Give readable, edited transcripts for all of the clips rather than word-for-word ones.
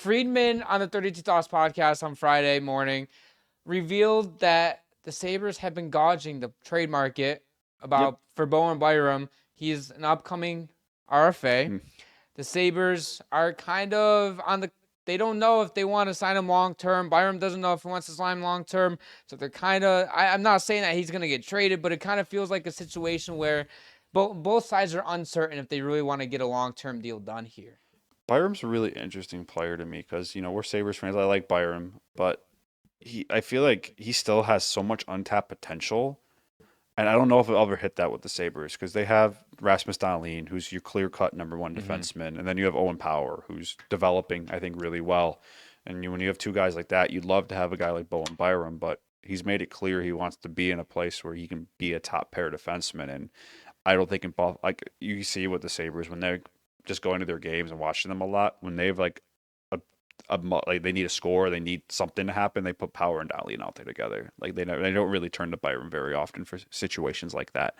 Friedman on the 32 Thoughts podcast on Friday morning revealed that the Sabres have been gauging the trade market for Bowen Byram. He's an upcoming RFA. The Sabres are kind of they don't know if they want to sign him long term. Byram doesn't know if he wants to sign him long term. So they're kind of, I'm not saying that he's going to get traded, but it kind of feels like a situation where both sides are uncertain if they really want to get a long term deal done here. Byram's a really interesting player to me because, we're Sabres fans. I like Byram, but I feel like he still has so much untapped potential. And I don't know if he'll ever hit that with the Sabres because they have Rasmus Dahlin, who's your clear-cut number one defenseman. And then you have Owen Power, who's developing, I think, really well. And when you have two guys like that, you'd love to have a guy like Bowen Byram, but he's made it clear he wants to be in a place where he can be a top-pair defenseman. And I don't think like you see with the Sabres when they're just going to their games and watching them a lot, when they've like like they need a score, they need something to happen, they put Power and Dahlin out there together. Like they don't really turn to Byram very often for situations like that.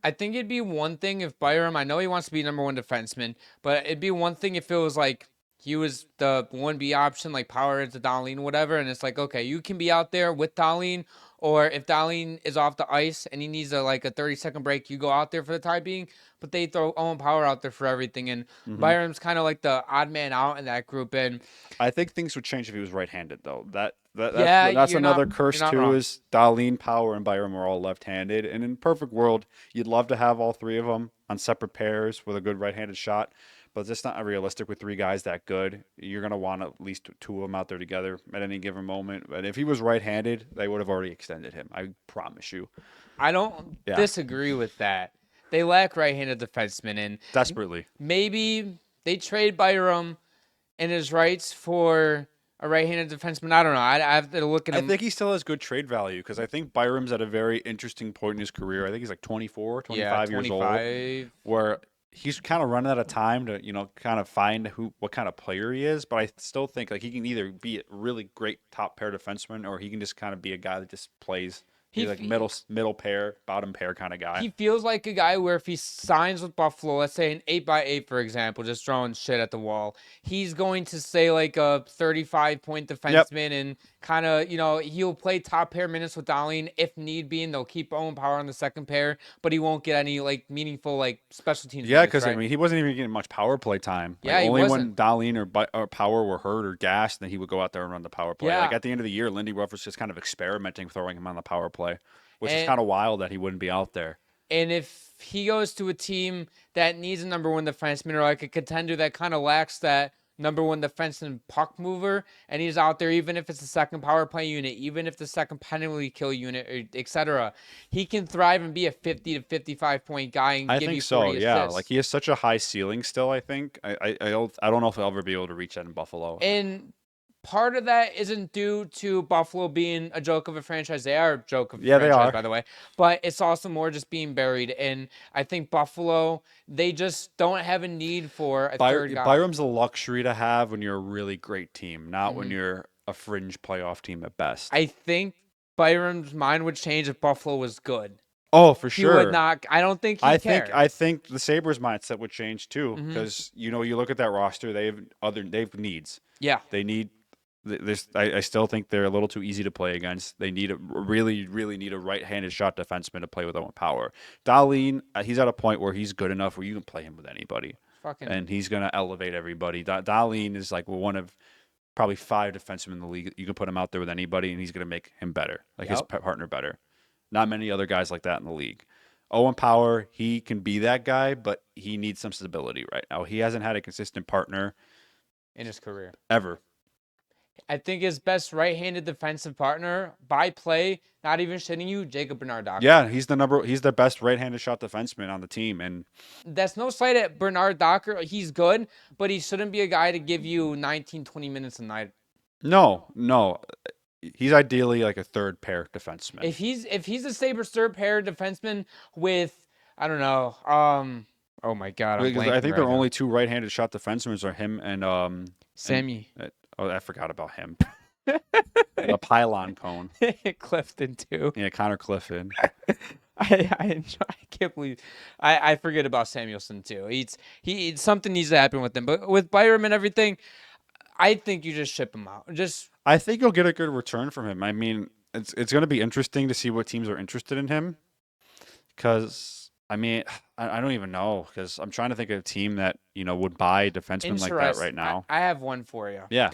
I think it'd be one thing if Byram, I know he wants to be number one defenseman, but it'd be one thing if it was like he was the 1B option, like Power is the Dahlin, whatever, and it's like, okay, you can be out there with Dahlin, or if Dahlin is off the ice and he needs a 30-second break, you go out there for the time being, but they throw Owen Power out there for everything, and Byram's kind of like the odd man out in that group. And I think things would change if he was right-handed, though. That's another curse, too, wrong. is Dahlin, Power, and Byram are all left-handed, and in a perfect world, you'd love to have all three of them on separate pairs with a good right-handed shot. But it's just not realistic with three guys that good. You're going to want at least two of them out there together at any given moment. But if he was right-handed, they would have already extended him. I promise you. I don't disagree with that. They lack right-handed defensemen. And desperately. Maybe they trade Byram and his rights for a right-handed defenseman. I don't know. I have to look at him. I think he still has good trade value because I think Byram's at a very interesting point in his career. I think he's like 24, 25 years old. Where he's kind of running out of time to, kind of find what kind of player he is. But I still think like he can either be a really great top pair defenseman or he can just kind of be a guy that just plays. He's like middle pair, bottom pair kind of guy. He feels like a guy where if he signs with Buffalo, let's say an 8x8, for example, just throwing shit at the wall, he's going to say like a 35-point defenseman and kind of, he'll play top pair minutes with Dahlin if need be, and they'll keep Owen Power on the second pair, but he won't get any meaningful special teams. Yeah, because he wasn't even getting much power play time. Only when Dahlin or Power were hurt or gassed, then he would go out there and run the power play. Yeah. At the end of the year, Lindy Ruff was just kind of experimenting, throwing him on the power play. Which is kind of wild that he wouldn't be out there. And if he goes to a team that needs a number one defenseman or like a contender that kind of lacks that number one defenseman puck mover, and he's out there even if it's the second power play unit, even if the second penalty kill unit, etc., he can thrive and be a 50 to 55 point guy and give you 40 assists. Yeah. Like he has such a high ceiling still, I think. I don't know if he'll ever be able to reach that in Buffalo. And part of that isn't due to Buffalo being a joke of a franchise. They are a joke of a franchise, they are, by the way. But it's also more just being buried. And I think Buffalo, they just don't have a need for a third guy. Byram's a luxury to have when you're a really great team, not when you're a fringe playoff team at best. I think Byram's mind would change if Buffalo was good. Oh, for sure. He would not. I don't think he'd care. I think the Sabres mindset would change too because you look at that roster, they have needs. Yeah. They need. I still think they're a little too easy to play against. They really need a right-handed shot defenseman to play with Owen Power. Dahlin, he's at a point where he's good enough where you can play him with anybody, and he's going to elevate everybody. Dahlin is like one of probably 5 defensemen in the league. You can put him out there with anybody, and he's going to make him better, his partner better. Not many other guys like that in the league. Owen Power, he can be that guy, but he needs some stability right now. He hasn't had a consistent partner in his career ever. I think his best right-handed defensive partner by play, not even shitting you, Jacob Bernard-Docker. Yeah, he's the best right-handed shot defenseman on the team, and that's no slight at Bernard-Docker. He's good, but he shouldn't be a guy to give you 19, 20 minutes a night. No. He's ideally like a third pair defenseman. If he's a Sabres third pair defenseman with, I don't know, oh my God, I think the only 2 right-handed shot defensemen are him and Sammy. I forgot about him. The pylon cone. Clifton too. Yeah, Connor Clifton. I can't believe I forget about Samuelson too. He's something needs to happen with him. But with Byram and everything, I think you just ship him out. I think you'll get a good return from him. I mean, it's going to be interesting to see what teams are interested in him. Because I mean, I don't even know. Because I'm trying to think of a team that would buy a defenseman like that right now. I have one for you. Yeah.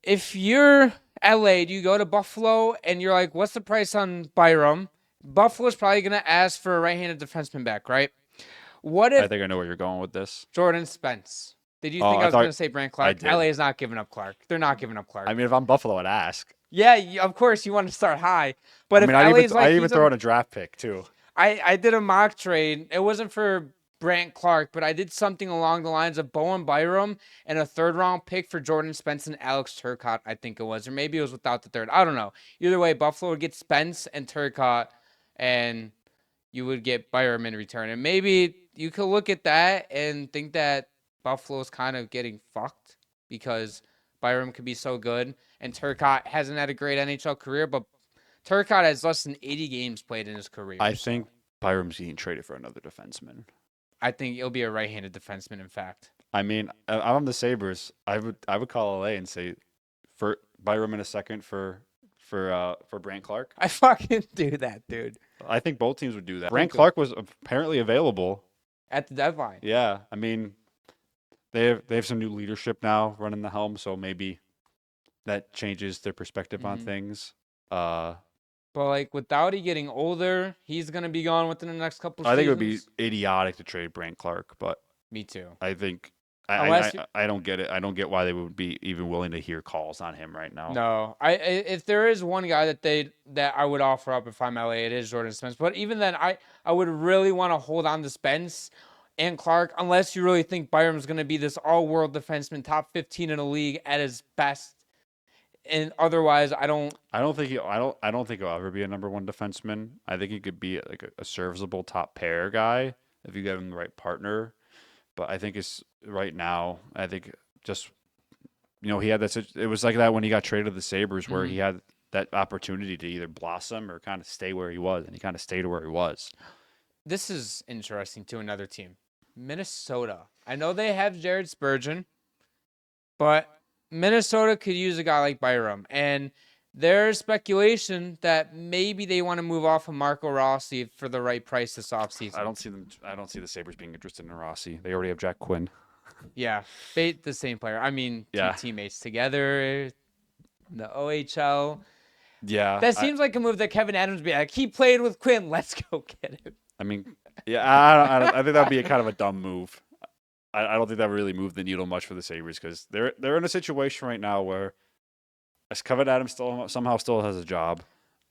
If you're LA, do you go to Buffalo and you're like, what's the price on Byram? Buffalo's probably going to ask for a right-handed defenseman back, right? What if I think I know where you're going with this. Jordan Spence? Did you think I was going to say Brant Clark? I did. LA is not giving up Clark. They're not giving up Clark. I mean, if I'm Buffalo, I'd ask. Yeah, of course you want to start high. But I if LA's I even throw in a draft pick too. I did a mock trade. It wasn't for Brant Clark, but I did something along the lines of Bowen Byram and a third-round pick for Jordan Spence and Alex Turcotte, I think it was. Or maybe it was without the third. I don't know. Either way, Buffalo would get Spence and Turcotte, and you would get Byram in return. And maybe you could look at that and think that Buffalo's kind of getting fucked because Byram could be so good. And Turcotte hasn't had a great NHL career, but Turcotte has less than 80 games played in his career. I think Byram's getting traded for another defenseman. I think it'll be a right-handed defenseman, in fact. I mean, I'm the Sabres. I would call LA and say for Byram in a second for Brant Clark. I fucking do that, dude. I think both teams would do that. Brant Clark was apparently available at the deadline. Yeah, I mean, they have some new leadership now running the helm, so maybe that changes their perspective on things. But like with Doughty getting older, he's gonna be gone within the next couple. I think it would be idiotic to trade Brant Clark, but me too. I think I don't get it. I don't get why they would be even willing to hear calls on him right now. No, if there is one guy that I would offer up if I'm LA, it is Jordan Spence. But even then, I would really want to hold on to Spence and Clark unless you really think Byram's gonna be this all-world defenseman, top 15 in the league at his best. And otherwise, I don't think he'll ever be a number one defenseman. I think he could be like a serviceable top pair guy if you get him the right partner. But I think it's right now. I think just he had that. It was like that when he got traded to the Sabres, where he had that opportunity to either blossom or kind of stay where he was, and he kind of stayed where he was. This is interesting to another team, Minnesota. I know they have Jared Spurgeon, but Minnesota could use a guy like Byram, and there's speculation that maybe they want to move off of Marco Rossi for the right price this offseason. I don't see the Sabres being interested in Rossi. They already have Jack Quinn. Yeah, the same player. I mean, two teammates together, the OHL. Yeah, that seems like a move that Kevin Adams would be like. He played with Quinn. Let's go get him. I mean, I think that'd be a kind of a dumb move. I don't think that would really move the needle much for the Sabres because they're in a situation right now where as Kevin Adams somehow still has a job.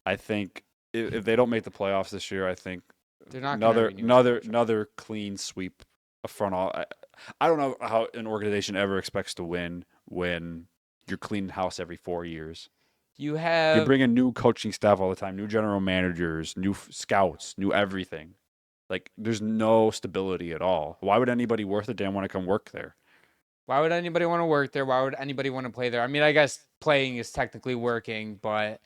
I think if they don't make the playoffs this year, I think they're not another clean sweep of front office. I don't know how an organization ever expects to win when you're cleaning house every 4 years. You bring in new coaching staff all the time, new general managers, new scouts, new everything. Like, there's no stability at all. Why would anybody worth a damn want to come work there? Why would anybody want to work there? Why would anybody want to play there? I mean, I guess playing is technically working, but,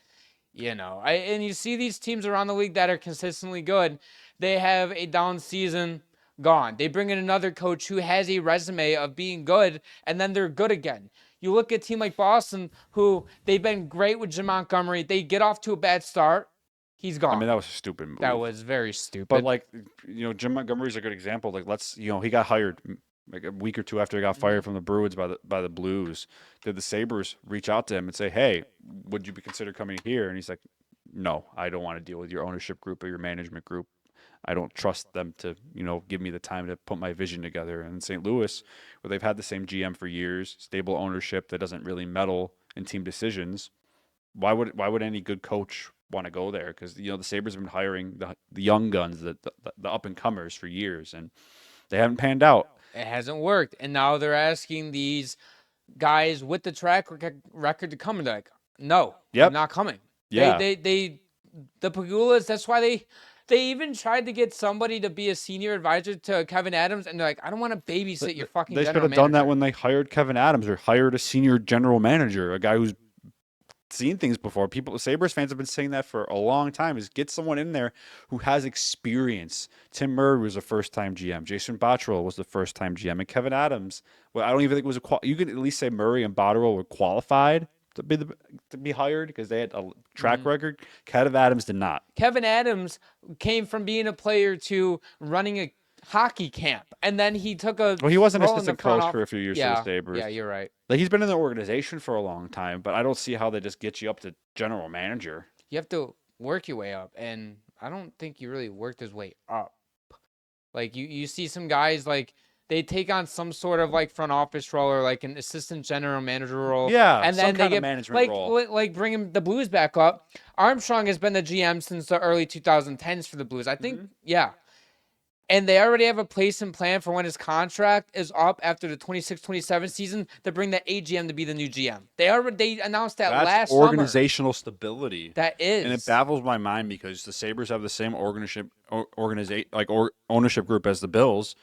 and you see these teams around the league that are consistently good. They have a down season, gone. They bring in another coach who has a resume of being good, and then they're good again. You look at a team like Boston, who they've been great with Jim Montgomery. They get off to a bad start. He's gone. I mean, that was a stupid move. That was very stupid. But Jim Montgomery's a good example. Like, he got hired like a week or two after he got fired from the Bruins by the Blues. Did the Sabres reach out to him and say, "Hey, would you be considered coming here?" And he's like, "No, I don't want to deal with your ownership group or your management group. I don't trust them to, give me the time to put my vision together." And in St. Louis, where they've had the same GM for years, stable ownership that doesn't really meddle in team decisions, why would any good coach want to go there? Because the Sabres have been hiring the young guns, the up and comers for years, and they haven't panned out. It hasn't worked, and now they're asking these guys with the track record to come, and they're like, "No, I'm not coming." Yeah, the Pagulas. That's why they even tried to get somebody to be a senior advisor to Kevin Adams, and they're like, "I don't want to babysit your fucking." They should have done that when they hired Kevin Adams or hired a senior general manager, a guy who's seen things before. Sabres fans have been saying that for a long time, is get someone in there who has experience. Tim Murray was a first-time GM. Jason Botterill was the first-time GM. And Kevin Adams, well, I don't even think it was you could at least say Murray and Botterill were qualified to be hired because they had a track record. Kevin Adams did not. Kevin Adams came from being a player to running a hockey camp, and then he took a. Well, he was an role in assistant the front coach for a few years for the Sabres. Yeah, you're right. Like, he's been in the organization for a long time, but I don't see how they just get you up to general manager. You have to work your way up, and I don't think you really worked his way up. Like, you see some guys, like, they take on some sort of, like, front office role or, like, an assistant general manager role. Yeah, and then they get management role. Like bringing the Blues back up. Armstrong has been the GM since the early 2010s for the Blues. I think, yeah. And they already have a place and plan for when his contract is up after the 26-27 season to bring the AGM to be the new GM. They announced that last summer. That's organizational stability. That is. And it baffles my mind because the Sabres have the same ownership group as the Bills.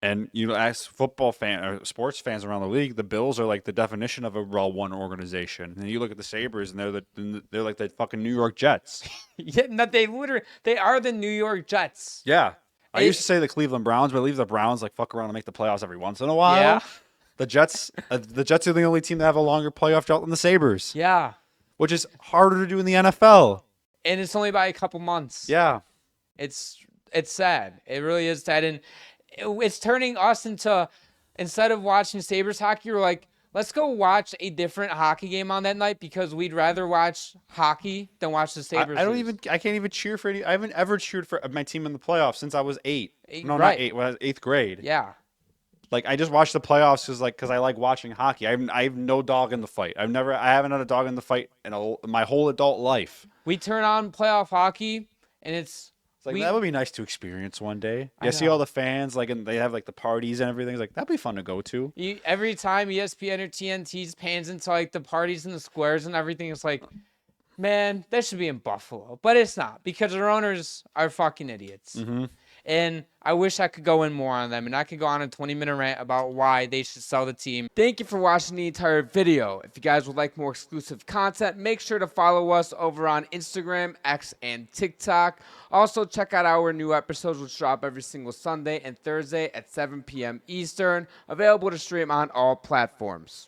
And you ask football or sports fans around the league, the Bills are like the definition of a well-run organization. And you look at the Sabres, and they're like the fucking New York Jets. Yeah, they are the New York Jets. Yeah. I used to say the Cleveland Browns, but I leave the Browns like fuck around and make the playoffs every once in a while. Yeah. The Jets are the only team that have a longer playoff drought than the Sabres. Yeah. Which is harder to do in the NFL. And it's only by a couple months. Yeah. It's sad. It really is sad. And it's turning us into, instead of watching Sabres hockey, we're like, let's go watch a different hockey game on that night because we'd rather watch hockey than watch the Sabres. I can't even cheer for any. I haven't ever cheered for my team in the playoffs since I was 8. No, right. Not 8. When I was 8th grade. Yeah. Like, I just watch the playoffs because I like watching hockey. I have no dog in the fight. I haven't had a dog in the fight in my whole adult life. We turn on playoff hockey, and it's like, that would be nice to experience one day. Yeah, see all the fans, like, and they have like the parties and everything. It's like, that'd be fun to go to. Every time ESPN or TNT pans into like the parties and the squares and everything, it's like, man, that should be in Buffalo, but it's not because their owners are fucking idiots. Mm-hmm. And I wish I could go in more on them, and I could go on a 20-minute rant about why they should sell the team. Thank you for watching the entire video. If you guys would like more exclusive content, make sure to follow us over on Instagram, X, and TikTok. Also, check out our new episodes, which drop every single Sunday and Thursday at 7 p.m. Eastern. Available to stream on all platforms.